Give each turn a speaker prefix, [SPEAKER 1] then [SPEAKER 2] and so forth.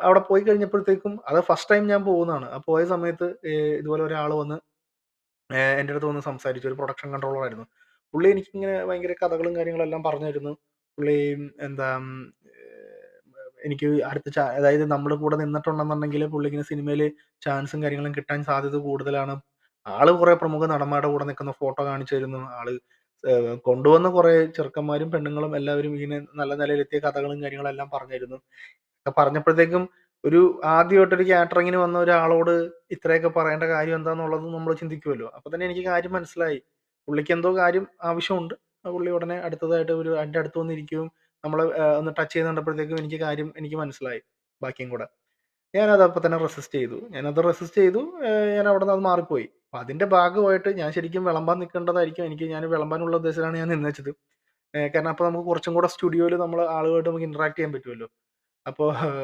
[SPEAKER 1] അവിടെ പോയി കഴിഞ്ഞപ്പോഴത്തേക്കും അത് ഫസ്റ്റ് ടൈം ഞാൻ പോകുന്നതാണ്. ആ പോയ സമയത്ത് ഇതുപോലെ ഒരാള് വന്ന് എൻ്റെ അടുത്ത് വന്ന് സംസാരിച്ചു. ഒരു പ്രൊഡക്ഷൻ കൺട്രോളർ ആയിരുന്നു. പുള്ളി എനിക്കിങ്ങനെ ഭയങ്കര കഥകളും കാര്യങ്ങളെല്ലാം പറഞ്ഞു തരുന്നു. പുള്ളി എന്താ എനിക്ക് അടുത്ത അതായത് നമ്മുടെ കൂടെ നിന്നിട്ടുണ്ടെന്നുണ്ടെങ്കിൽ പുള്ളിക്കിങ്ങനെ സിനിമയില് ചാൻസും കാര്യങ്ങളും കിട്ടാൻ സാധ്യത കൂടുതലാണ്. ആള് കുറെ പ്രമുഖ നടന്മാരുടെ കൂടെ നിൽക്കുന്ന ഫോട്ടോ കാണിച്ചു തരുന്നു. ആള് കൊണ്ടുവന്ന കുറെ ചെറുക്കന്മാരും പെണ്ണുങ്ങളും എല്ലാവരും ഇങ്ങനെ നല്ല നിലയിലെത്തിയ കഥകളും കാര്യങ്ങളും എല്ലാം പറഞ്ഞു തരുന്നു. ഒക്കെ പറഞ്ഞപ്പോഴത്തേക്കും ഒരു ആദ്യമായിട്ടൊരു കാറ്ററിങ്ങിന് വന്ന ഒരാളോട് ഇത്രയൊക്കെ പറയേണ്ട കാര്യം എന്താന്നുള്ളത് നമ്മൾ ചിന്തിക്കുമല്ലോ. അപ്പൊ തന്നെ എനിക്ക് കാര്യം മനസ്സിലായി. പുള്ളിക്ക് എന്തോ കാര്യം ആവശ്യമുണ്ട്. പുള്ളി ഉടനെ അടുത്തതായിട്ട് എൻ്റെ അടുത്ത് വന്നിരിക്കുകയും നമ്മളെ ഒന്ന് ടച്ച് ചെയ്ത് കണ്ടപ്പോഴത്തേക്കും എനിക്ക് മനസ്സിലായി ബാക്കിയും കൂടെ. ഞാനത് അപ്പം തന്നെ റെസിസ്റ്റ് ചെയ്തു. ഞാൻ അവിടെ നിന്ന് അത് മാറിപ്പോയി. അപ്പം അതിന്റെ ഭാഗമായിട്ട് ഞാൻ ശരിക്കും വിളമ്പാൻ നിൽക്കേണ്ടതായിരിക്കും. ഞാൻ വിളമ്പാനുള്ള ഉദ്ദേശത്തിലാണ് ഞാൻ നിന്നേച്ചത്. കാരണം അപ്പോൾ നമുക്ക് കുറച്ചും കൂടെ സ്റ്റുഡിയോയിൽ നമ്മൾ ആളുമായിട്ട് നമുക്ക് ഇന്ററാക്ട് ചെയ്യാൻ പറ്റുമല്ലോ. അപ്പോൾ